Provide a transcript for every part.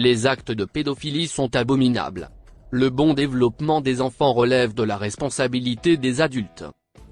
Les actes de pédophilie sont abominables. Le bon développement des enfants relève de la responsabilité des adultes.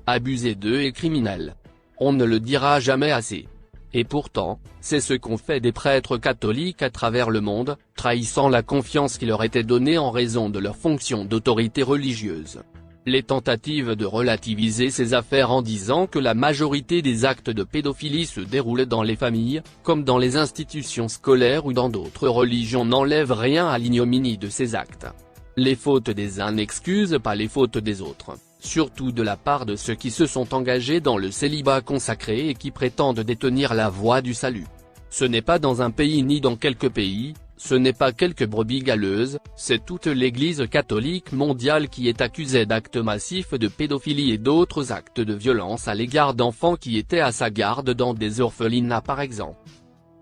Abuser d'eux est criminel. On ne le dira jamais assez. Et pourtant, c'est ce qu'ont fait des prêtres catholiques à travers le monde, trahissant la confiance qui leur était donnée en raison de leur fonction d'autorité religieuse. Les tentatives de relativiser ces affaires en disant que la majorité des actes de pédophilie se déroulent dans les familles, comme dans les institutions scolaires ou dans d'autres religions n'enlèvent rien à l'ignominie de ces actes. Les fautes des uns n'excusent pas les fautes des autres, surtout de la part de ceux qui se sont engagés dans le célibat consacré et qui prétendent détenir la voie du salut. Ce n'est pas dans un pays ni dans quelques pays, ce n'est pas quelques brebis galeuses, c'est toute l'Église catholique mondiale qui est accusée d'actes massifs de pédophilie et d'autres actes de violence à l'égard d'enfants qui étaient à sa garde dans des orphelinats par exemple.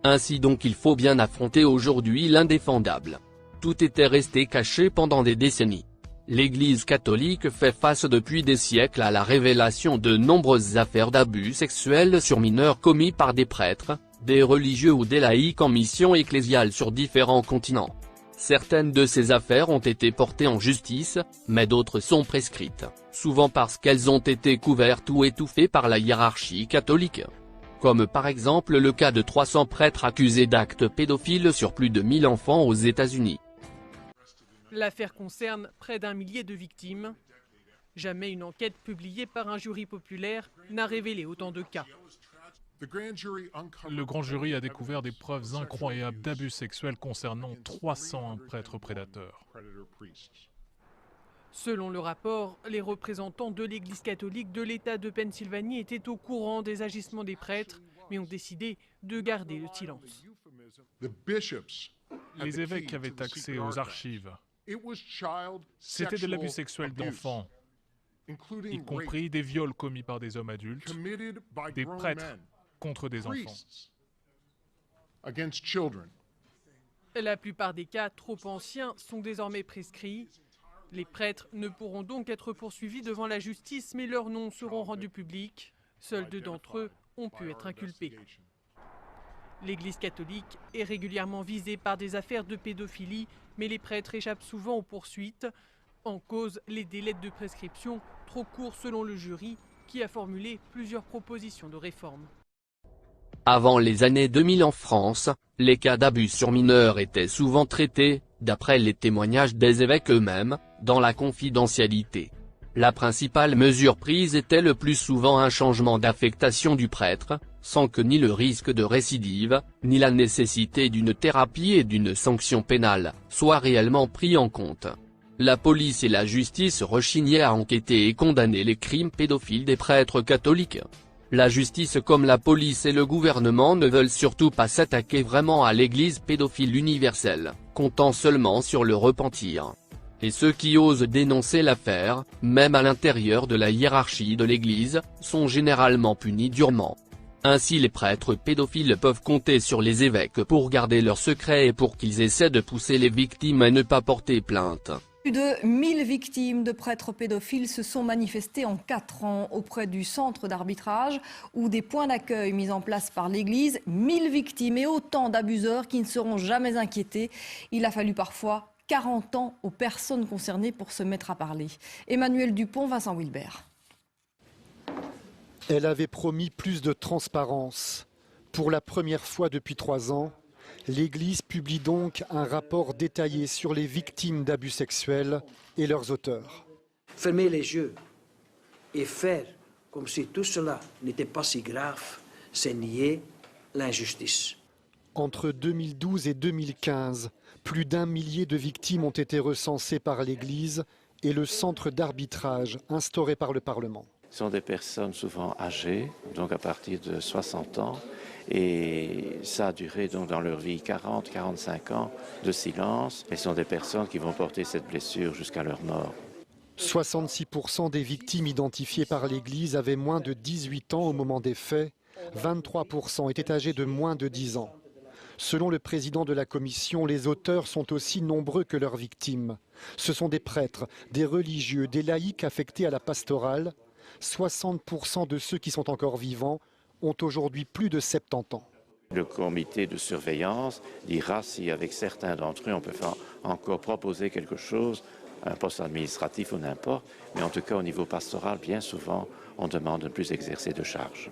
Ainsi donc il faut bien affronter aujourd'hui l'indéfendable. Tout était resté caché pendant des décennies. L'Église catholique fait face depuis des siècles à la révélation de nombreuses affaires d'abus sexuels sur mineurs commis par des prêtres, des religieux ou des laïcs en mission ecclésiale sur différents continents. Certaines de ces affaires ont été portées en justice, mais d'autres sont prescrites, souvent parce qu'elles ont été couvertes ou étouffées par la hiérarchie catholique. Comme par exemple le cas de 300 prêtres accusés d'actes pédophiles sur plus de 1000 enfants aux États-Unis. L'affaire concerne près d'1 millier de victimes. Jamais une enquête publiée par un jury populaire n'a révélé autant de cas. Le grand jury a découvert des preuves incroyables d'abus sexuels concernant 301 prêtres prédateurs. Selon le rapport, les représentants de l'Église catholique de l'État de Pennsylvanie étaient au courant des agissements des prêtres, mais ont décidé de garder le silence. Les évêques avaient accès aux archives. C'était de l'abus sexuel d'enfants, y compris des viols commis par des hommes adultes, des prêtres contre des enfants. La plupart des cas trop anciens sont désormais prescrits. Les prêtres ne pourront donc être poursuivis devant la justice, mais leurs noms seront rendus publics. Seuls 2 d'entre eux ont pu être inculpés. L'Église catholique est régulièrement visée par des affaires de pédophilie, mais les prêtres échappent souvent aux poursuites. En cause, les délais de prescription, trop courts selon le jury, qui a formulé plusieurs propositions de réforme. Avant les années 2000 en France, les cas d'abus sur mineurs étaient souvent traités, d'après les témoignages des évêques eux-mêmes, dans la confidentialité. La principale mesure prise était le plus souvent un changement d'affectation du prêtre, sans que ni le risque de récidive, ni la nécessité d'une thérapie et d'une sanction pénale, soient réellement pris en compte. La police et la justice rechignaient à enquêter et condamner les crimes pédophiles des prêtres catholiques. La justice comme la police et le gouvernement ne veulent surtout pas s'attaquer vraiment à l'Église pédophile universelle, comptant seulement sur le repentir. Et ceux qui osent dénoncer l'affaire, même à l'intérieur de la hiérarchie de l'Église, sont généralement punis durement. Ainsi les prêtres pédophiles peuvent compter sur les évêques pour garder leurs secrets et pour qu'ils essaient de pousser les victimes à ne pas porter plainte. Plus de 1000 victimes de prêtres pédophiles se sont manifestées en 4 ans auprès du centre d'arbitrage ou des points d'accueil mis en place par l'Église. 1000 victimes et autant d'abuseurs qui ne seront jamais inquiétés. Il a fallu parfois 40 ans aux personnes concernées pour se mettre à parler. Emmanuel Dupont, Vincent Wilbert. Elle avait promis plus de transparence. Pour la première fois depuis 3 ans, l'Église publie donc un rapport détaillé sur les victimes d'abus sexuels et leurs auteurs. Fermer les yeux et faire comme si tout cela n'était pas si grave, c'est nier l'injustice. Entre 2012 et 2015, plus d'1 millier de victimes ont été recensées par l'Église et le centre d'arbitrage instauré par le Parlement. Ce sont des personnes souvent âgées, donc à partir de 60 ans, et ça a duré donc dans leur vie 40-45 ans de silence, et ce sont des personnes qui vont porter cette blessure jusqu'à leur mort. 66% des victimes identifiées par l'Église avaient moins de 18 ans au moment des faits, 23% étaient âgés de moins de 10 ans. Selon le président de la commission, les auteurs sont aussi nombreux que leurs victimes. Ce sont des prêtres, des religieux, des laïcs affectés à la pastorale. 60% de ceux qui sont encore vivants ont aujourd'hui plus de 70 ans. Le comité de surveillance dira si avec certains d'entre eux on peut encore proposer quelque chose, un poste administratif ou n'importe, mais en tout cas au niveau pastoral, bien souvent, on demande de ne plus exercer de charge.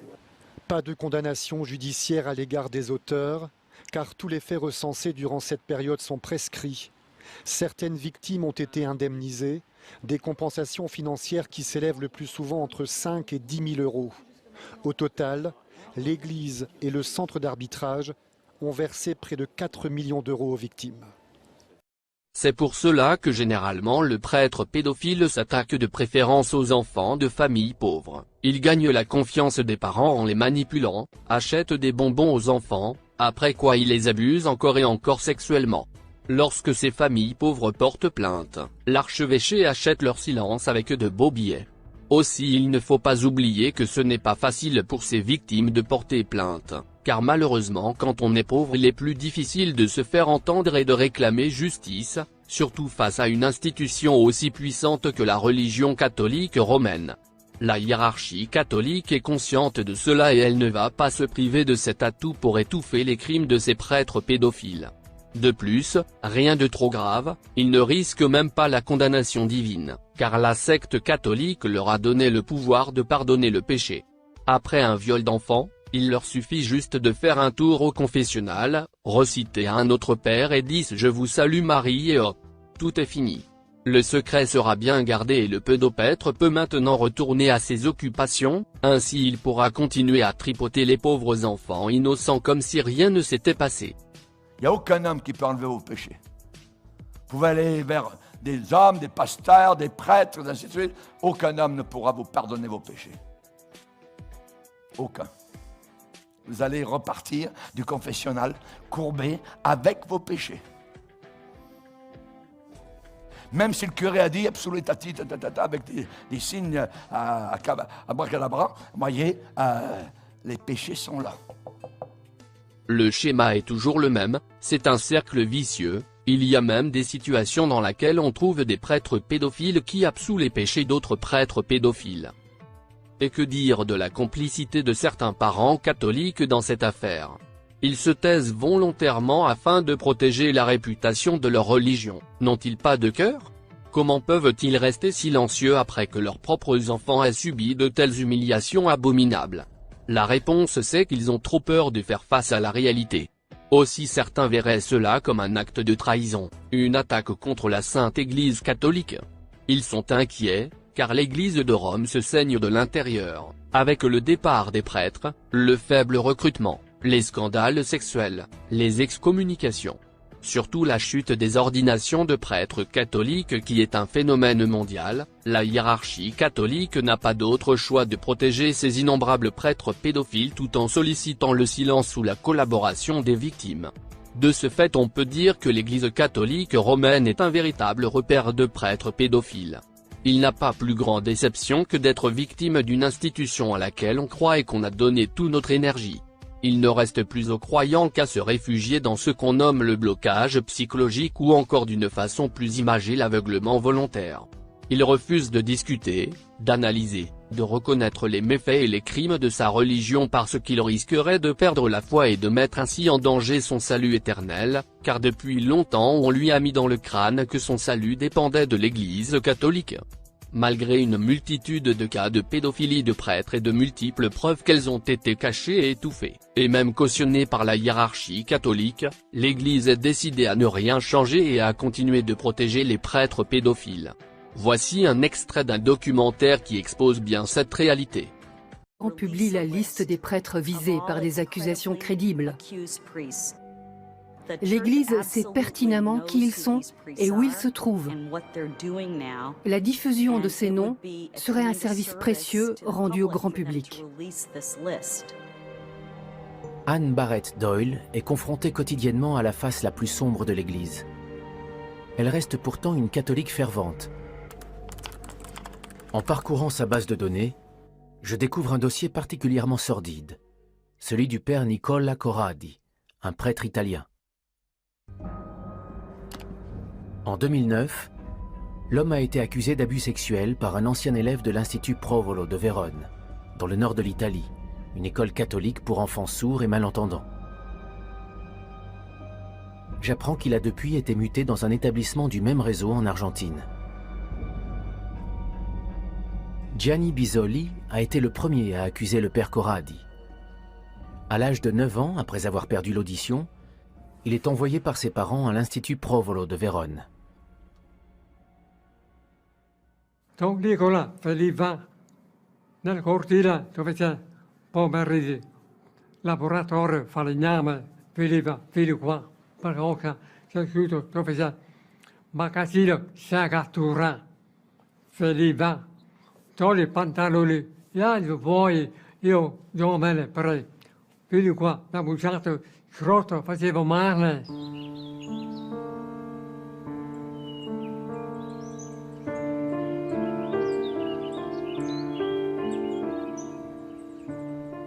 Pas de condamnation judiciaire à l'égard des auteurs, car tous les faits recensés durant cette période sont prescrits. Certaines victimes ont été indemnisées, des compensations financières qui s'élèvent le plus souvent entre 5 et 10 000 euros. Au total, l'Église et le centre d'arbitrage ont versé près de 4 millions d'euros aux victimes. C'est pour cela que généralement le prêtre pédophile s'attaque de préférence aux enfants de familles pauvres. Il gagne la confiance des parents en les manipulant, achète des bonbons aux enfants, après quoi il les abuse encore et encore sexuellement. Lorsque ces familles pauvres portent plainte, l'archevêché achète leur silence avec de beaux billets. Aussi il ne faut pas oublier que ce n'est pas facile pour ces victimes de porter plainte, car malheureusement quand on est pauvre il est plus difficile de se faire entendre et de réclamer justice, surtout face à une institution aussi puissante que la religion catholique romaine. La hiérarchie catholique est consciente de cela et elle ne va pas se priver de cet atout pour étouffer les crimes de ces prêtres pédophiles. De plus, rien de trop grave, ils ne risquent même pas la condamnation divine, car la secte catholique leur a donné le pouvoir de pardonner le péché. Après un viol d'enfant, il leur suffit juste de faire un tour au confessionnal, reciter un Notre Père et 10 Je vous salue Marie et hop, tout est fini. Le secret sera bien gardé et le pédopêtre peut maintenant retourner à ses occupations, ainsi il pourra continuer à tripoter les pauvres enfants innocents comme si rien ne s'était passé. Il n'y a aucun homme qui peut enlever vos péchés. Vous pouvez aller vers des hommes, des pasteurs, des prêtres, ainsi de suite. Aucun homme ne pourra vous pardonner vos péchés. Aucun. Vous allez repartir du confessionnal courbé avec vos péchés. Même si le curé a dit absolutati, avec des signes à abracadabra, voyez, les péchés sont là. Le schéma est toujours le même, c'est un cercle vicieux, il y a même des situations dans lesquelles on trouve des prêtres pédophiles qui absouent les péchés d'autres prêtres pédophiles. Et que dire de la complicité de certains parents catholiques dans cette affaire? Ils se taisent volontairement afin de protéger la réputation de leur religion, n'ont-ils pas de cœur? Comment peuvent-ils rester silencieux après que leurs propres enfants aient subi de telles humiliations abominables? La réponse c'est qu'ils ont trop peur de faire face à la réalité. Aussi certains verraient cela comme un acte de trahison, une attaque contre la Sainte Église catholique. Ils sont inquiets, car l'Église de Rome se saigne de l'intérieur, avec le départ des prêtres, le faible recrutement, les scandales sexuels, les excommunications. Surtout la chute des ordinations de prêtres catholiques qui est un phénomène mondial, la hiérarchie catholique n'a pas d'autre choix de protéger ces innombrables prêtres pédophiles tout en sollicitant le silence ou la collaboration des victimes. De ce fait on peut dire que l'Église catholique romaine est un véritable repère de prêtres pédophiles. Il n'a pas plus grande déception que d'être victime d'une institution à laquelle on croit et qu'on a donné toute notre énergie. Il ne reste plus aux croyants qu'à se réfugier dans ce qu'on nomme le blocage psychologique ou encore d'une façon plus imagée l'aveuglement volontaire. Il refuse de discuter, d'analyser, de reconnaître les méfaits et les crimes de sa religion parce qu'il risquerait de perdre la foi et de mettre ainsi en danger son salut éternel, car depuis longtemps on lui a mis dans le crâne que son salut dépendait de l'Église catholique. Malgré une multitude de cas de pédophilie de prêtres et de multiples preuves qu'elles ont été cachées et étouffées, et même cautionnées par la hiérarchie catholique, l'Église est décidée à ne rien changer et à continuer de protéger les prêtres pédophiles. Voici un extrait d'un documentaire qui expose bien cette réalité. On publie la liste des prêtres visés par des accusations crédibles. L'Église sait pertinemment qui ils sont et où ils se trouvent. La diffusion de ces noms serait un service précieux rendu au grand public. Anne Barrett Doyle est confrontée quotidiennement à la face la plus sombre de l'Église. Elle reste pourtant une catholique fervente. En parcourant sa base de données, je découvre un dossier particulièrement sordide, celui du père Nicola Corradi, un prêtre italien. En 2009, l'homme a été accusé d'abus sexuels par un ancien élève de l'Institut Provolo de Vérone, dans le nord de l'Italie, une école catholique pour enfants sourds et malentendants. j'apprends qu'il a depuis été muté dans un établissement du même réseau en Argentine. Gianni Bisoli a été le premier à accuser le père Corradi. À l'âge de 9 ans, après avoir perdu l'audition, il est envoyé par ses parents à l'Institut Provolo de Vérone. Don Nicola veniva nel cortile dove c'è pomeriggio. Laboratorio falegname veniva fino qua, per Oca, c'è chiuso dove c'è magazzino Sagatura. Veniva, togli i pantaloni, io vuoi, io non me ne prego. Fino qua, da bugiato, scroto, facevo male.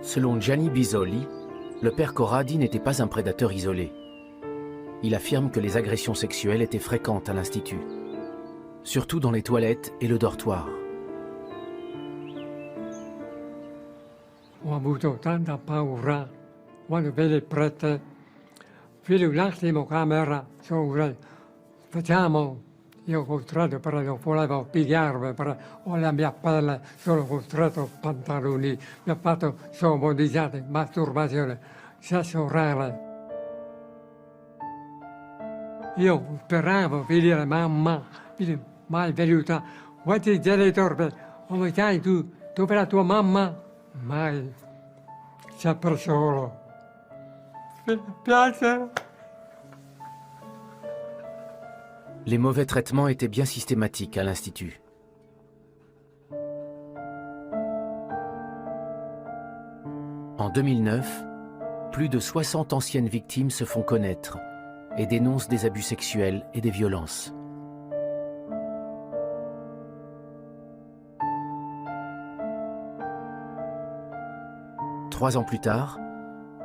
Selon Gianni Bisoli, le père Corradi n'était pas un prédateur isolé. Il affirme que les agressions sexuelles étaient fréquentes à l'Institut, surtout dans les toilettes et le dortoir. Ho avuto tanta paura quando vedo il prete. Fino un attimo camera, facciamo. Io costretto perché non volevo pigliarmi, perché ho la mia pelle, sono costretto pantaloni, mi ha fatto somodiciate, masturbazione, sesso orale. Io speravo di dire mamma, mai venuta, guarda i genitori, come stai tu, dove è la tua mamma? Mai, sempre solo. Mi piace. Les mauvais traitements étaient bien systématiques à l'Institut. En 2009, plus de 60 anciennes victimes se font connaître et dénoncent des abus sexuels et des violences. Trois ans plus tard,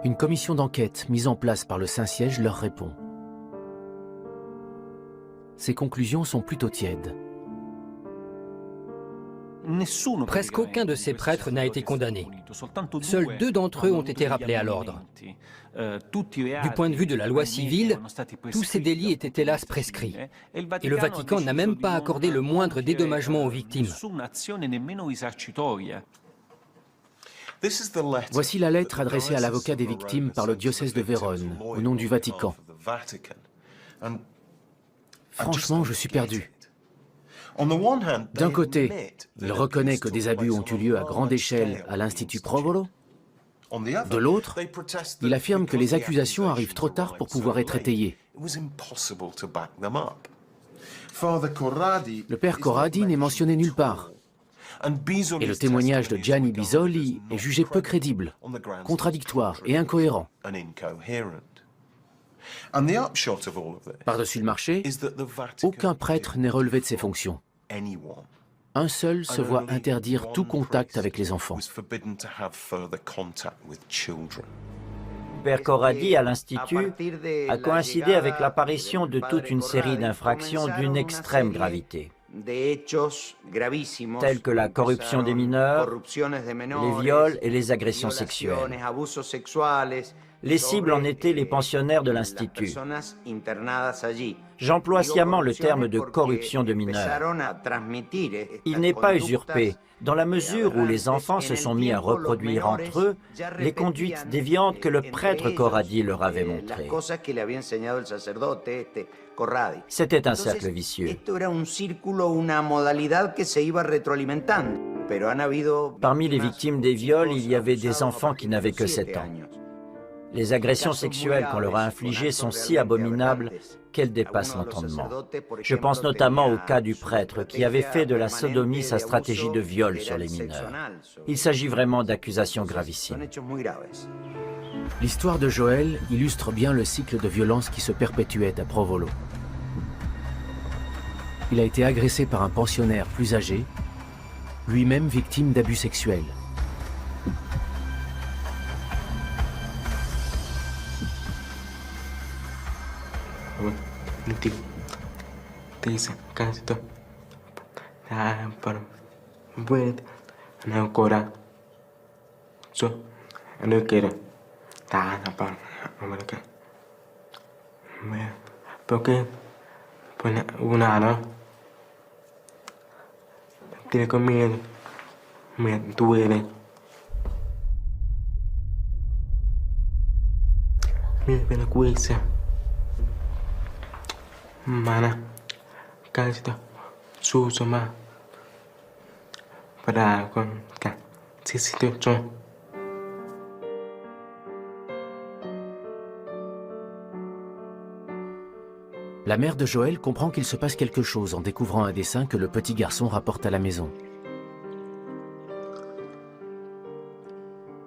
une commission d'enquête mise en place par le Saint-Siège leur répond. Ses conclusions sont plutôt tièdes. Presque aucun de ces prêtres n'a été condamné. Seuls 2 d'entre eux ont été rappelés à l'ordre. Du point de vue de la loi civile, tous ces délits étaient hélas prescrits. Et le Vatican n'a même pas accordé le moindre dédommagement aux victimes. Voici la lettre adressée à l'avocat des victimes par le diocèse de Vérone, au nom du Vatican. Franchement, je suis perdu. D'un côté, il reconnaît que des abus ont eu lieu à grande échelle à l'Institut Provolo. De l'autre, il affirme que les accusations arrivent trop tard pour pouvoir être étayées. Le père Corradi n'est mentionné nulle part. Et le témoignage de Gianni Bisoli est jugé peu crédible, contradictoire et incohérent. Par-dessus le marché, aucun prêtre n'est relevé de ses fonctions. Un seul se voit interdire tout contact avec les enfants. Père Corradi, à l'Institut, a coïncidé avec l'apparition de toute une série d'infractions d'une extrême gravité, telles que la corruption des mineurs, les viols et les agressions sexuelles. Les cibles en étaient les pensionnaires de l'Institut. J'emploie sciemment le terme de corruption de mineurs. Il n'est pas usurpé, dans la mesure où les enfants se sont mis à reproduire entre eux les conduites déviantes que le prêtre Corradi leur avait montrées. C'était un cercle vicieux. Parmi les victimes des viols, il y avait des enfants qui n'avaient que 7 ans. Les agressions sexuelles qu'on leur a infligées sont si abominables qu'elles dépassent l'entendement. Je pense notamment au cas du prêtre qui avait fait de la sodomie sa stratégie de viol sur les mineurs. Il s'agit vraiment d'accusations gravissimes. L'histoire de Joël illustre bien le cycle de violence qui se perpétuait à Provolo. Il a été agressé par un pensionnaire plus âgé, lui-même victime d'abus sexuels. Porque pues una no tiene conmigo me tuve mi pena cuesta mana calcita suso ma para con ca si situazione. La mère de Joël comprend qu'il se passe quelque chose en découvrant un dessin que le petit garçon rapporte à la maison.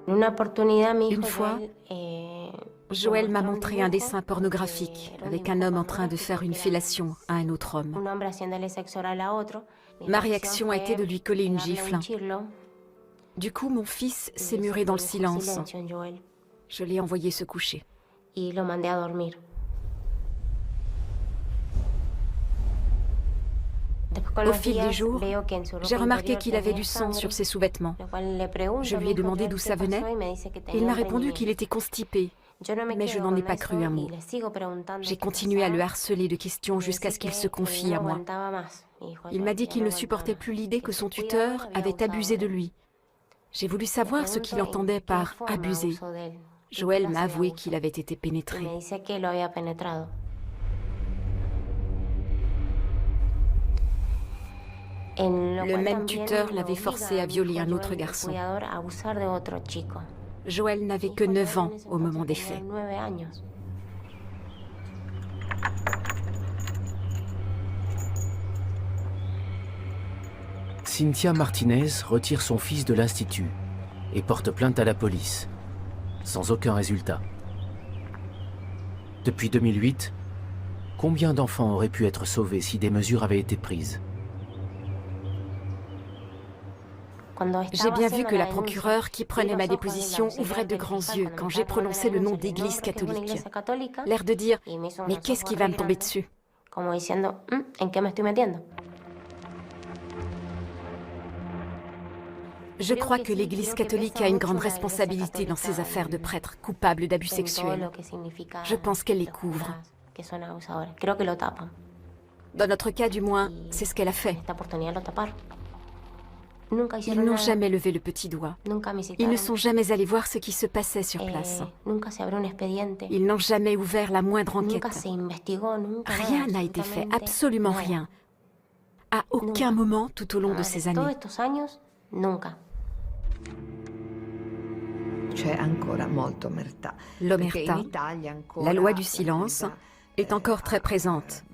Une fois, Joël m'a montré un dessin pornographique avec un homme en train de faire une fellation à un autre homme. Ma réaction a été de lui coller une gifle. Du coup, mon fils s'est muré dans le silence. Je l'ai envoyé se coucher. Au fil des jours, j'ai remarqué qu'il avait du sang sur ses sous-vêtements. Je lui ai demandé d'où ça venait. Il m'a répondu qu'il était constipé, mais je n'en ai pas cru un mot. J'ai continué à le harceler de questions jusqu'à ce qu'il se confie à moi. Il m'a dit qu'il ne supportait plus l'idée que son tuteur avait abusé de lui. J'ai voulu savoir ce qu'il entendait par « abuser ». Joël m'a avoué qu'il avait été pénétré. Le même tuteur l'avait forcé à violer un autre garçon. Joël n'avait que 9 ans au moment des faits. Cynthia Martinez retire son fils de l'institut et porte plainte à la police, sans aucun résultat. Depuis 2008, combien d'enfants auraient pu être sauvés si des mesures avaient été prises ? J'ai bien vu que la procureure qui prenait ma déposition ouvrait de grands yeux quand j'ai prononcé le nom d'Église catholique. L'air de dire « Mais qu'est-ce qui va me tomber dessus ?» Je crois que l'Église catholique a une grande responsabilité dans ces affaires de prêtres coupables d'abus sexuels. Je pense qu'elle les couvre. Dans notre cas, du moins, c'est ce qu'elle a fait. Ils n'ont jamais levé le petit doigt. Ils ne sont jamais allés voir ce qui se passait sur place. Ils n'ont jamais ouvert la moindre enquête. Rien n'a été fait, absolument rien. À aucun moment tout au long de ces années. L'omerta, la loi du silence, est encore très présente.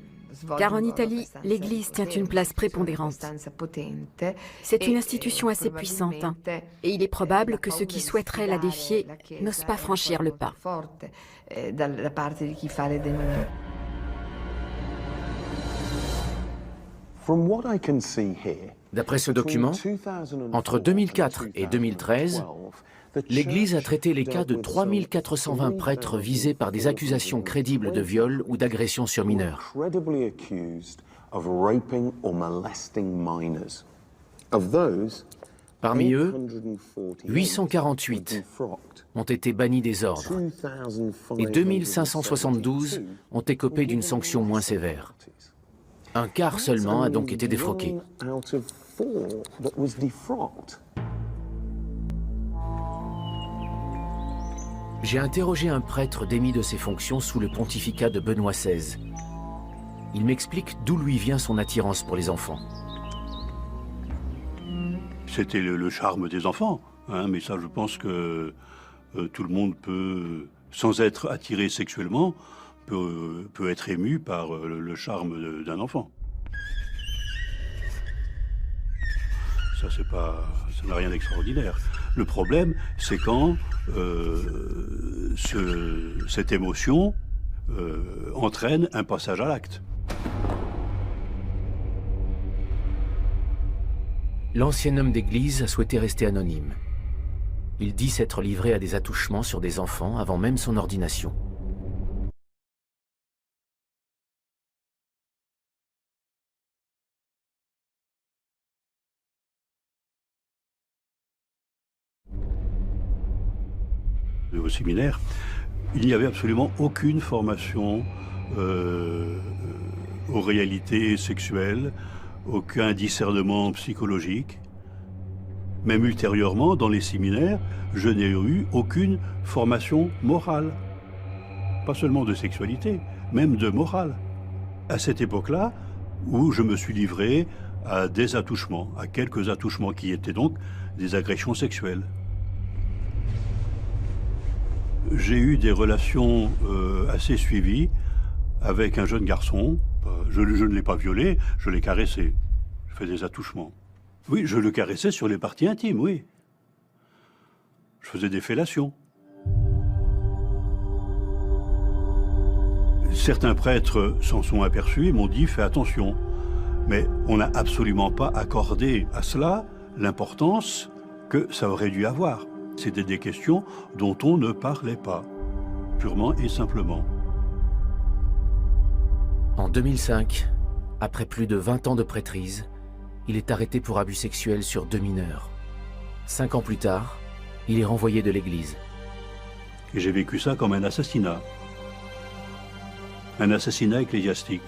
Car en Italie, l'Église tient une place prépondérante. C'est une institution assez puissante, et il est probable que ceux qui souhaiteraient la défier n'osent pas franchir le pas. D'après ce document, entre 2004 et 2013, l'Église a traité les cas de 3420 prêtres visés par des accusations crédibles de viol ou d'agression sur mineurs. Parmi eux, 848 ont été bannis des ordres et 2572 ont écopé d'une sanction moins sévère. Un quart seulement a donc été défroqué. J'ai interrogé un prêtre démis de ses fonctions sous le pontificat de Benoît XVI. Il m'explique d'où lui vient son attirance pour les enfants. C'était le charme des enfants, hein, mais ça je pense que tout le monde peut, sans être attiré sexuellement, peut être ému par le charme d'un enfant. Ça n'a rien d'extraordinaire. Le problème, c'est quand cette émotion entraîne un passage à l'acte. L'ancien homme d'église a souhaité rester anonyme. Il dit s'être livré à des attouchements sur des enfants avant même son ordination. Au séminaire, il n'y avait absolument aucune formation aux réalités sexuelles, aucun discernement psychologique. Même ultérieurement, dans les séminaires, je n'ai eu aucune formation morale. Pas seulement de sexualité, même de morale. À cette époque-là, où je me suis livré à des attouchements, à quelques attouchements qui étaient donc des agressions sexuelles. J'ai eu des relations assez suivies avec un jeune garçon. Je ne l'ai pas violé, je l'ai caressé. Je fais des attouchements. Oui, je le caressais sur les parties intimes, oui. Je faisais des fellations. Certains prêtres s'en sont aperçus et m'ont dit « fais attention ». Mais on n'a absolument pas accordé à cela l'importance que ça aurait dû avoir. C'était des questions dont on ne parlait pas, purement et simplement. En 2005, après plus de 20 ans de prêtrise, il est arrêté pour abus sexuels sur 2 mineurs. 5 ans plus tard, il est renvoyé de l'église. Et j'ai vécu ça comme un assassinat. Un assassinat ecclésiastique.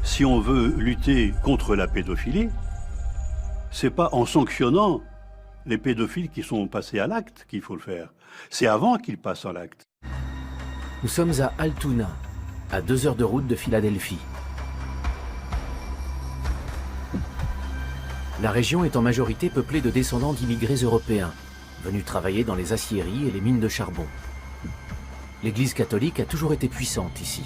Si on veut lutter contre la pédophilie, c'est pas en sanctionnant les pédophiles qui sont passés à l'acte qu'il faut le faire. C'est avant qu'ils passent à l'acte. Nous sommes à Altoona, à 2 heures de route de Philadelphie. La région est en majorité peuplée de descendants d'immigrés européens, venus travailler dans les aciéries et les mines de charbon. L'Église catholique a toujours été puissante ici.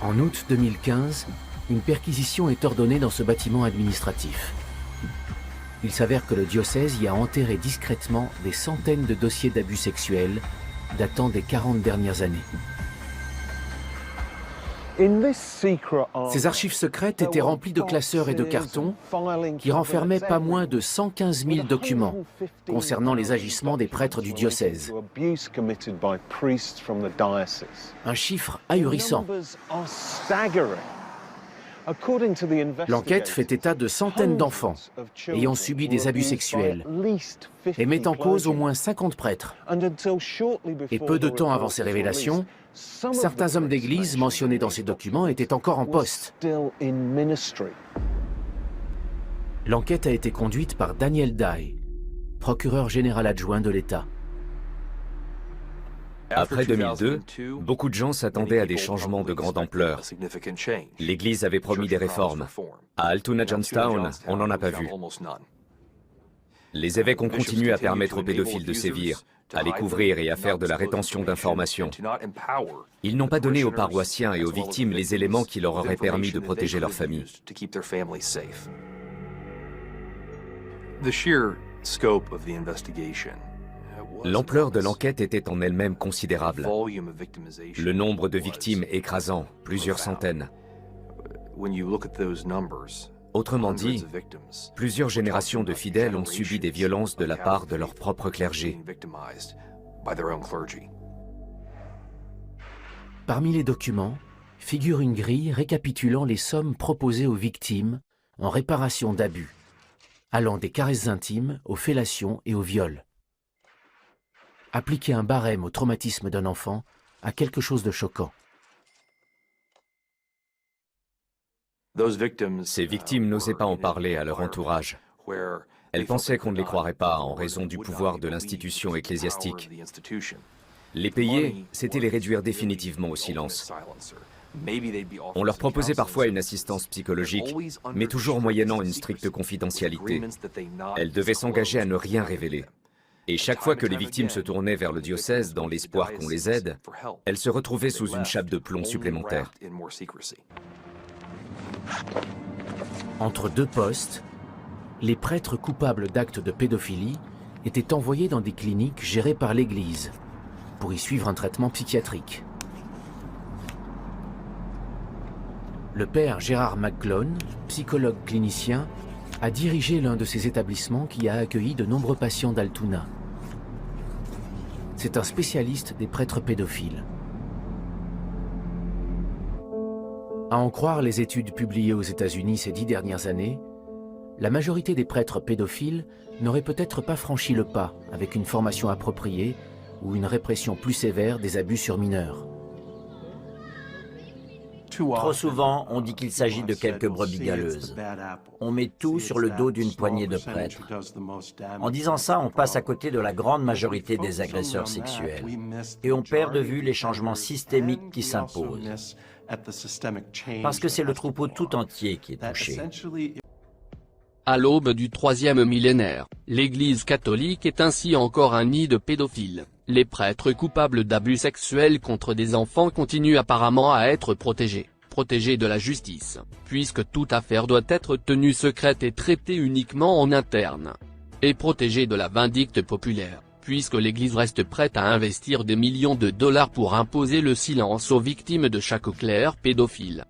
En août 2015, une perquisition est ordonnée dans ce bâtiment administratif. Il s'avère que le diocèse y a enterré discrètement des centaines de dossiers d'abus sexuels datant des 40 dernières années. Ces archives secrètes étaient remplies de classeurs et de cartons qui renfermaient pas moins de 115 000 documents concernant les agissements des prêtres du diocèse. Un chiffre ahurissant. L'enquête fait état de centaines d'enfants ayant subi des abus sexuels et met en cause au moins 50 prêtres. Et peu de temps avant ces révélations, certains hommes d'église mentionnés dans ces documents étaient encore en poste. L'enquête a été conduite par Daniel Dye, procureur général adjoint de l'État. Après 2002, beaucoup de gens s'attendaient à des changements de grande ampleur. L'Église avait promis des réformes. À Altoona Johnstown, on n'en a pas vu. Les évêques ont continué à permettre aux pédophiles de sévir, à les couvrir et à faire de la rétention d'informations. Ils n'ont pas donné aux paroissiens et aux victimes les éléments qui leur auraient permis de protéger leur famille. L'ampleur de l'enquête était en elle-même considérable. Le nombre de victimes écrasant, plusieurs centaines. Autrement dit, plusieurs générations de fidèles ont subi des violences de la part de leur propre clergé. Parmi les documents, figure une grille récapitulant les sommes proposées aux victimes en réparation d'abus, allant des caresses intimes aux fellations et aux viols. Appliquer un barème au traumatisme d'un enfant a quelque chose de choquant. Ces victimes n'osaient pas en parler à leur entourage. Elles pensaient qu'on ne les croirait pas en raison du pouvoir de l'institution ecclésiastique. Les payer, c'était les réduire définitivement au silence. On leur proposait parfois une assistance psychologique, mais toujours moyennant une stricte confidentialité. Elles devaient s'engager à ne rien révéler. Et chaque fois que les victimes se tournaient vers le diocèse dans l'espoir qu'on les aide, elles se retrouvaient sous une chape de plomb supplémentaire. Entre 2 postes, les prêtres coupables d'actes de pédophilie étaient envoyés dans des cliniques gérées par l'Église pour y suivre un traitement psychiatrique. Le père Gérard McGlone, psychologue clinicien, a dirigé l'un de ces établissements qui a accueilli de nombreux patients d'Altoona. C'est un spécialiste des prêtres pédophiles. À en croire les études publiées aux États-Unis ces 10 dernières années, la majorité des prêtres pédophiles n'auraient peut-être pas franchi le pas avec une formation appropriée ou une répression plus sévère des abus sur mineurs. Trop souvent, on dit qu'il s'agit de quelques brebis galeuses. On met tout sur le dos d'une poignée de prêtres. En disant ça, on passe à côté de la grande majorité des agresseurs sexuels. Et on perd de vue les changements systémiques qui s'imposent. Parce que c'est le troupeau tout entier qui est touché. À l'aube du 3e millénaire, l'Église catholique est ainsi encore un nid de pédophiles. Les prêtres coupables d'abus sexuels contre des enfants continuent apparemment à être protégés de la justice, puisque toute affaire doit être tenue secrète et traitée uniquement en interne. Et protégés de la vindicte populaire, puisque l'Église reste prête à investir des millions de dollars pour imposer le silence aux victimes de chaque clerc pédophile.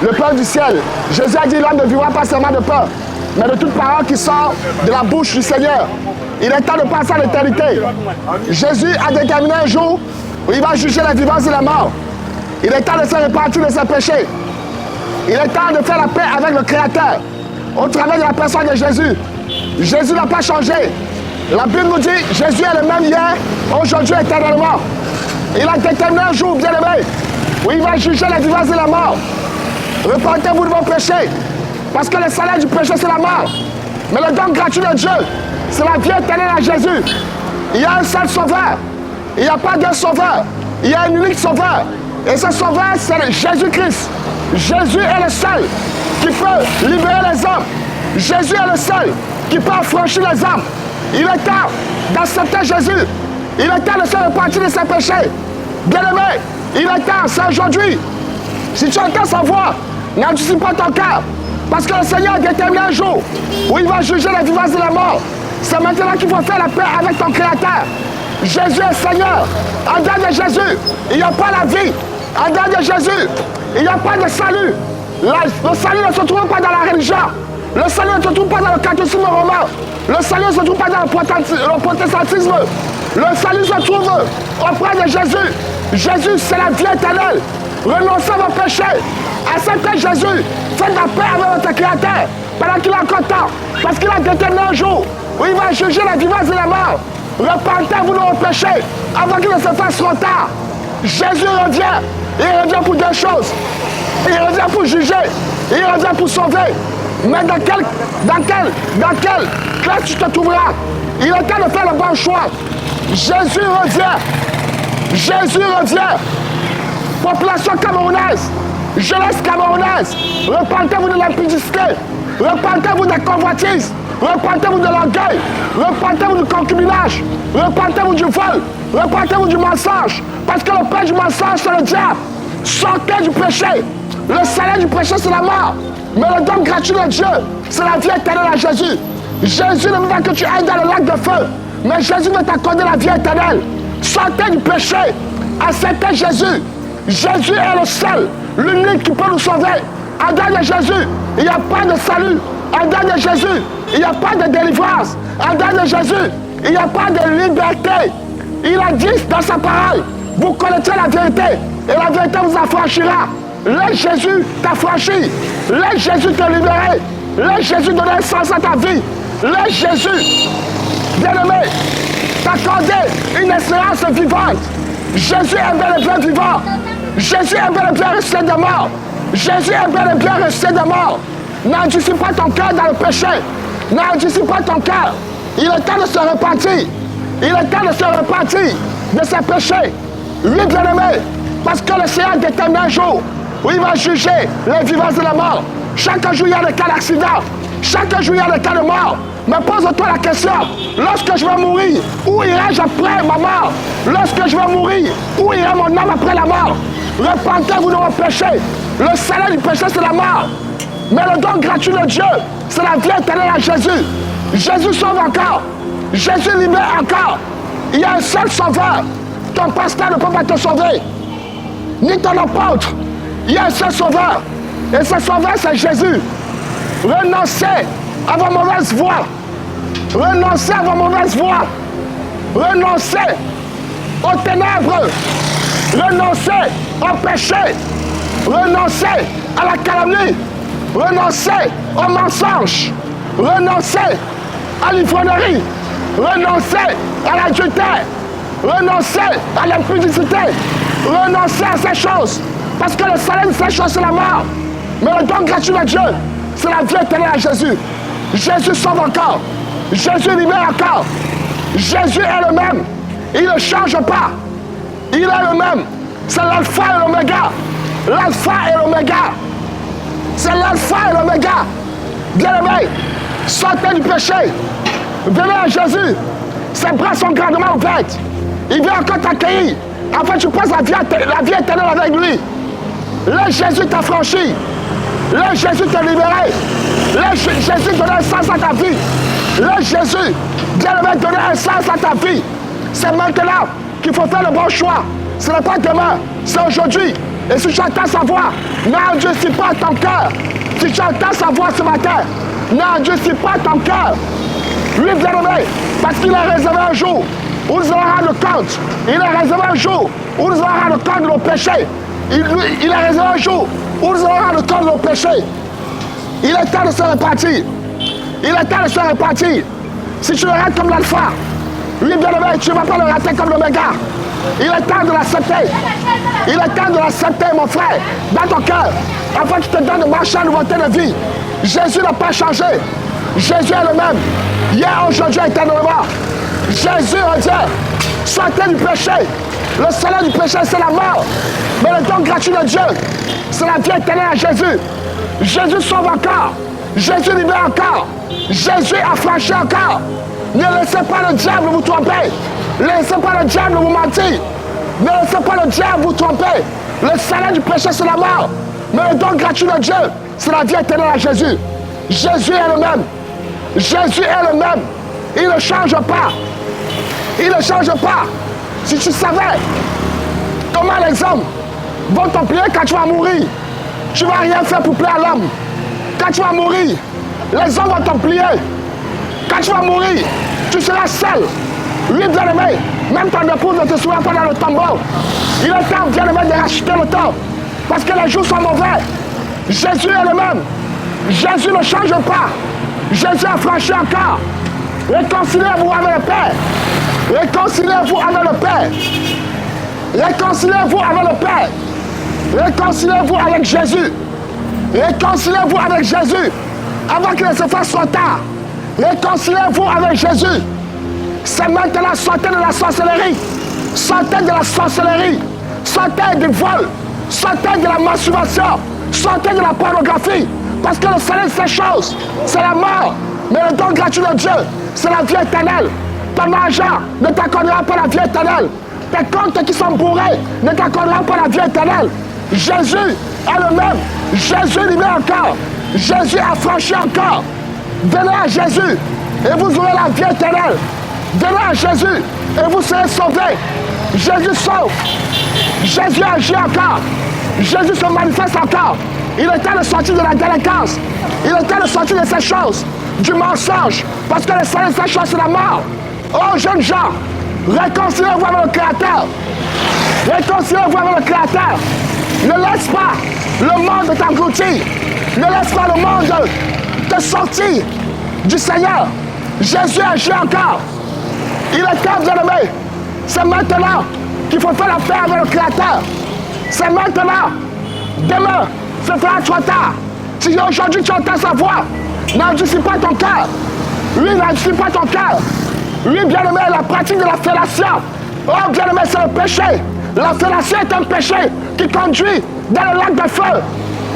Le Père du ciel, Jésus a dit l'homme ne vivra pas seulement de peur, mais de toute parole qui sort de la bouche du Seigneur. Il est temps de passer à l'éternité. Jésus a déterminé un jour où il va juger les vivants et les morts. Il est temps de se repentir de ses péchés. Il est temps de faire la paix avec le Créateur au travers de la personne de Jésus. Jésus n'a pas changé. La Bible nous dit Jésus est le même hier, aujourd'hui et éternellement. Il a déterminé un jour, bien-aimé, où il va juger les vivants et les morts. Repentez-vous de vos péchés, parce que le salaire du péché, c'est la mort. Mais le don gratuit de Dieu, c'est la vie éternelle à Jésus. Il y a un seul sauveur. Il n'y a pas d'un sauveur. Il y a un unique sauveur. Et ce sauveur, c'est Jésus-Christ. Jésus est le seul qui peut libérer les hommes. Jésus est le seul qui peut affranchir les hommes. Il est temps d'accepter Jésus. Il est temps de se repentir de ses péchés. Bien-aimé, il est temps, c'est aujourd'hui. Si tu entends sa voix, n'anticipe pas ton cœur. Parce que le Seigneur a déterminé un jour où il va juger les vivants et les morts. C'est maintenant qu'il faut faire la paix avec ton Créateur. Jésus est Seigneur. En dehors de Jésus, il n'y a pas la vie. En dehors de Jésus, il n'y a pas de salut. Le salut ne se trouve pas dans la religion. Le salut ne se trouve pas dans le catholicisme romain. Le salut ne se trouve pas dans le protestantisme. Le salut se trouve auprès de Jésus. Jésus, c'est la vie éternelle. Renoncez à vos péchés. Acceptez Jésus. Faites la paix avec votre Créateur pendant qu'il est encore temps. Parce qu'il a déterminé un jour où il va juger les vivants et les morts. Repentez-vous de vos péchés avant qu'il ne se fasse trop tard. Jésus revient. Il revient pour deux choses. Il revient pour juger. Il revient pour sauver. Mais dans quelle classe tu te trouveras? Il est temps de faire le bon choix. Jésus revient. Jésus revient. Population camerounaise, jeunesse camerounaise, repentez-vous de l'impudicité, repentez-vous des convoitises, repentez-vous de l'orgueil, repentez-vous du concubinage, repentez-vous du vol, repentez-vous du mensonge, parce que le père du mensonge c'est le diable. Sortez du péché. Le salaire du péché c'est la mort, mais le don gratuit de Dieu c'est la vie éternelle à Jésus. Jésus ne veut pas que tu ailles dans le lac de feu, mais Jésus veut t'accorder la vie éternelle. Sortez du péché, acceptez Jésus. Jésus est le seul, l'unique qui peut nous sauver. En dehors de Jésus, il n'y a pas de salut. En dehors de Jésus, il n'y a pas de délivrance. En dehors de Jésus, il n'y a pas de liberté. Il a dit dans sa parole, vous connaîtrez la vérité et la vérité vous affranchira. Laisse Jésus t'affranchir. Laisse Jésus te libérer. Laisse Jésus donner un sens à ta vie. Laisse Jésus, bien-aimé, t'accorder une espérance vivante. Jésus est bel et bien vivant. Jésus est bel et bien ressuscité de mort. Jésus est bel et bien ressuscité de mort. N'endurcis pas ton cœur dans le péché. N'endurcis pas ton cœur. Il est temps de se repentir. Il est temps de se repentir de ses péchés. Oui, bien-aimé, parce que le Seigneur détermine un jour où il va juger les vivants et les morts. Chaque jour, il y a des cas d'accident. Chaque jour, il y a des cas de mort. Mais pose-toi la question, lorsque je vais mourir, où irai-je après ma mort? Lorsque je vais mourir, où ira mon âme après la mort? Repentez-vous de vos péchés. Le salaire du péché, c'est la mort. Mais le don gratuit de Dieu, c'est la vie éternelle à Jésus. Jésus sauve encore. Jésus libère encore. Il y a un seul sauveur. Ton pasteur ne peut pas te sauver. Ni ton apôtre. Il y a un seul sauveur. Et ce sauveur, c'est Jésus. Renoncez à vos mauvaises voies. Renoncez à vos mauvaises voies. Renoncez aux ténèbres. Renoncez au péché. Renoncez à la calomnie. Renoncez au mensonge. Renoncez à l'ivrognerie. Renoncez à l'adultère. Renoncez à l'impudicité. Renoncez à ces choses. Parce que le salaire de ces choses, c'est la mort. Mais le don gratuit de Dieu, c'est la vie éternelle à Jésus. Jésus sauve encore. Jésus libère encore. Jésus est le même. Il ne change pas. Il est le même. C'est l'alpha et l'oméga. L'alpha et l'oméga. C'est l'alpha et l'oméga. Bien-aimés, sortez du péché. Venez à Jésus. Ses bras sont grandement ouverts. Il vient encore t'accueillir. Afin que tu passes la vie éternelle avec lui. Là, Jésus t'a franchi. Là, Jésus t'a libéré. Là, Jésus donne un sens à ta vie. Là, Jésus, bien-aimé, donne un sens à ta vie. C'est maintenant qu'il faut faire le bon choix. Ce n'est pas demain, c'est aujourd'hui. Et si tu entends sa voix, n'endurcis pas ton cœur. Si tu entends sa voix ce matin, n'endurcis pas ton cœur. Lui, bien-aimé, parce qu'il a réservé un jour où nous allons rendre compte. Il a réservé un jour où nous allons rendre compte de nos péchés. Il a réservé un jour où nous allons rendre compte de nos péchés. Il est temps de se repentir. Il est temps de se repentir. Si tu le rates comme l'alpha, lui, bien-aimé, tu ne vas pas le rater comme l'oméga. Il est temps de l'accepter. Il est temps de l'accepter, mon frère, dans ton cœur, afin qu'il te donne de marcher en nouveauté de vie. Jésus n'a pas changé. Jésus est le même. Hier, aujourd'hui, éternellement. Jésus, oh Dieu, sortez du péché. Le salaire du péché, c'est la mort. Mais le don gratuit de Dieu, c'est la vie éternelle à Jésus. Jésus sauve encore. Jésus libère encore. Jésus a franchi encore. Ne laissez pas le diable vous tromper. Ne laissez pas le diable vous mentir. Ne laissez pas le diable vous tromper. Le salaire du péché, c'est la mort. Mais le don gratuit de Dieu, c'est la vie éternelle à Jésus. Jésus est le même. Jésus est le même. Il ne change pas. Il ne change pas. Si tu savais comment les hommes vont te plier quand tu vas mourir, tu ne vas rien faire pour plaire à l'homme. Quand tu vas mourir, les hommes vont te plier. Quand tu vas mourir, tu seras seul. Oui, bien-aimé, même ton épouse ne te souvient pas dans le tombeau. Il est temps, bien-aimé, de racheter le temps. Parce que les jours sont mauvais. Jésus est le même. Jésus ne change pas. Jésus a franchi encore. Réconciliez-vous avec le Père. Réconciliez-vous avec le Père. Réconciliez-vous avec le Père. Réconciliez-vous avec Jésus. Réconciliez-vous avec Jésus. Avant qu'il ne se fasse trop tard. Réconciliez-vous avec Jésus. C'est maintenant, sortez de la sorcellerie. Sortez de la sorcellerie. Sortez du vol. Sortez de la masturbation. Sortez de la pornographie. Parce que le salaire de ces choses, c'est la mort. Mais le don gratuit de Dieu, c'est la vie éternelle. Ton argent ne t'accordera pas la vie éternelle. Tes comptes qui sont bourrés ne t'accorderont pas la vie éternelle. Jésus est le même. Jésus libère encore. Jésus a franchi encore. Venez à Jésus et vous aurez la vie éternelle. Venez à Jésus et vous serez sauvés. Jésus sauve. Jésus agit encore. Jésus se manifeste encore. Il est temps de sortir de la délinquance. Il est temps de sortir de ces choses, du mensonge. Parce que le salaire de ces choses, c'est la mort. Oh, jeunes gens, réconciliez-vous avec le Créateur. Réconciliez-vous avec le Créateur. Ne laisse pas le monde t'engloutir. Ne laisse pas le monde te sortir du Seigneur. Jésus agit encore. Il est temps, bien-aimé. C'est maintenant qu'il faut faire la paix avec le Créateur. C'est maintenant. Demain, ce sera trop tard. Si aujourd'hui tu entends sa voix, n'endurcis pas ton cœur. Oui, n'endurcis pas ton cœur. Oui, bien-aimé, la pratique de la fellation. Oh, bien-aimé, c'est le péché. La fellation est un péché qui conduit dans le lac de feu.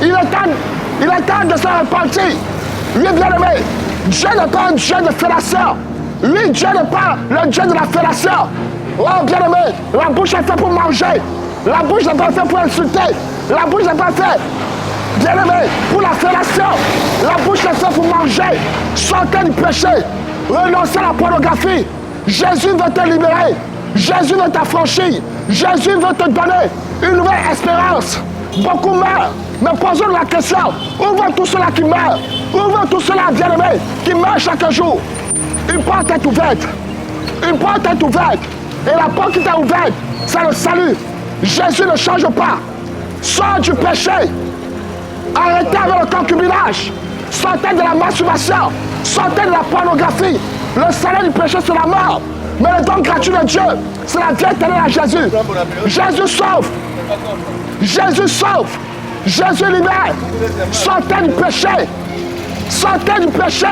Il est temps de se repentir. Oui, bien-aimé, Dieu n'est pas un Dieu de fellation. Oui, Dieu n'est pas le Dieu de la fellation. Oh, bien-aimé, la bouche est faite pour manger. La bouche n'est pas faite pour insulter. La bouche n'est pas faite, bien-aimé, pour la fellation. La bouche est faite pour manger. Sortez du péché. Renoncez à la pornographie. Jésus veut te libérer. Jésus veut t'affranchir. Jésus veut te donner une nouvelle espérance. Beaucoup meurent. Mais posons-nous la question. Où vont tous ceux-là qui meurent? Où vont tous ceux-là, bien-aimés, qui meurent chaque jour? Une porte est ouverte. Une porte est ouverte. Et la porte qui est ouverte, c'est le salut. Jésus ne change pas. Sors du péché. Arrêtez avec le concubinage. Sortez de la masturbation. Sortez de la pornographie. Le salaire du péché, c'est la mort. Mais le don gratuit de Dieu, c'est la vie éternelle à Jésus. Jésus sauve. Jésus sauve. Jésus libère. Sortez du péché. Sortez du péché.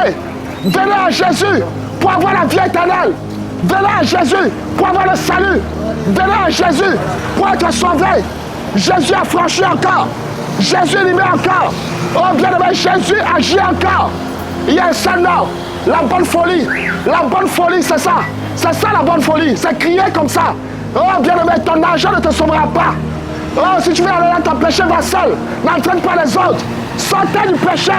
Venez à Jésus pour avoir la vie éternelle. Venez à Jésus pour avoir le salut. Venez à Jésus pour être sauvé. Jésus a franchi encore. Jésus libère encore. Oh bien-aimé, Jésus agit encore. Il y a un seul nom, la bonne folie. La bonne folie, c'est ça. C'est ça la bonne folie. C'est crier comme ça. Oh bien-aimé, ton argent ne te sauvera pas. Oh, si tu veux aller dans ton péché, va seul. N'entraîne pas les autres. Sortez du péché.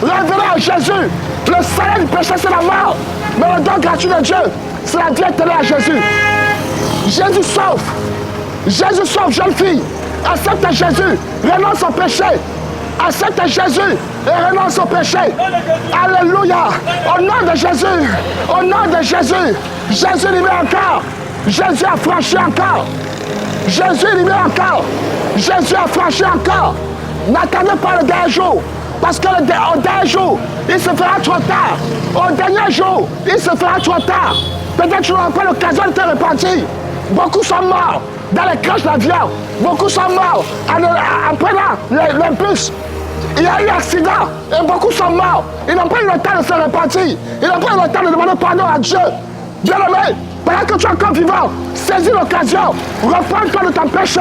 Revenez à Jésus. Le salaire du péché, c'est la mort. Mais le don gratuit de Dieu, c'est la vie éternelle à Jésus. Jésus sauve. Jésus sauve, jeune fille. Accepte Jésus. Renonce au péché. Accepte Jésus et renonce au péché. Alléluia. Au nom de Jésus. Au nom de Jésus. Jésus libère encore. Jésus a franchi encore. Jésus libère encore. Jésus a franchi encore. N'attendez pas le dernier jour. Parce que au dernier jour, il se fera trop tard. Au dernier jour, il se fera trop tard. Peut-être que tu n'auras pas l'occasion de te repentir. Beaucoup sont morts dans les crèches d'avion. Beaucoup sont morts en prenant l'impulse. Il y a eu un accident et beaucoup sont morts. Ils n'ont pas eu le temps de se repentir. Ils n'ont pas eu le temps de demander pardon à Dieu. Bien-aimé, pendant que tu es encore vivant, saisis l'occasion. Repends-toi de ton péché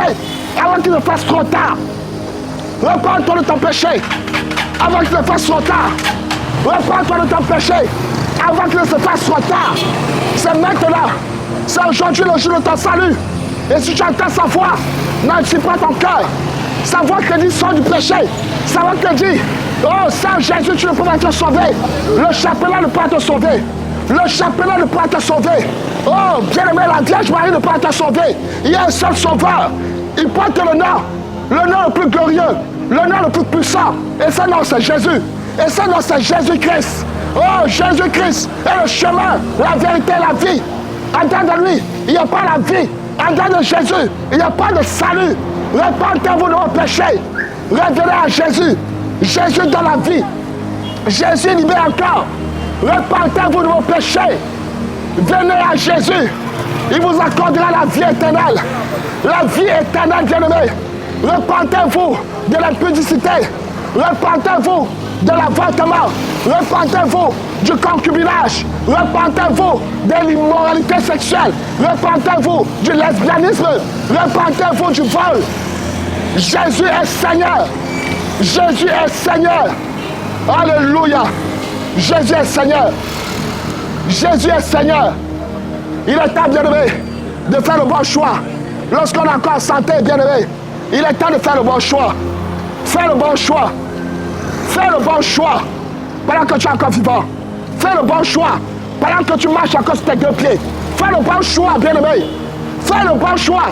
avant qu'il ne fasse trop tard. Repends-toi de ton péché avant qu'il ne fasse trop tard. Repends-toi de ton péché avant qu'il ne se fasse trop tard. C'est maintenant. C'est aujourd'hui le jour de ton salut. Et si tu entends sa voix, n'endurcis pas ton cœur. Sa voix te dit sors du péché. Sa voix te dit, oh Saint Jésus, tu ne peux pas te sauver. Le chapelet ne peut pas te sauver. Le chapelet ne peut pas te sauver. Oh, bien-aimé, la Vierge Marie ne peut pas te sauver. Il y a un seul sauveur. Il porte le nom le plus glorieux, le nom le plus puissant. Et ce nom, c'est Jésus. Et ce nom, c'est Jésus-Christ. Oh, Jésus-Christ est le chemin, la vérité, la vie. En dedans de lui, il n'y a pas la vie. En dedans de Jésus, il n'y a pas de salut. Repentez-vous de vos péchés. Revenez à Jésus. Jésus dans la vie. Jésus libère encore. Repentez-vous de vos péchés. Venez à Jésus. Il vous accordera la vie éternelle. La vie éternelle, bien-aimé. Repentez-vous de l'impudicité. Repentez-vous de l'avortement. Repentez-vous du concubinage. Repentez-vous de l'immoralité sexuelle. Repentez-vous du lesbianisme. Repentez-vous du vol. Jésus est Seigneur. Jésus est Seigneur. Alléluia. Jésus est Seigneur. Jésus est Seigneur. Il est temps, bien-aimé, de faire le bon choix. Lorsqu'on est encore en santé, bien-aimé, il est temps de faire le bon choix. Fais le bon choix. Fais le bon choix pendant que tu es encore vivant. Fais le bon choix pendant que tu marches encore sur tes deux pieds. Fais le bon choix, bien-aimé. Fais le bon choix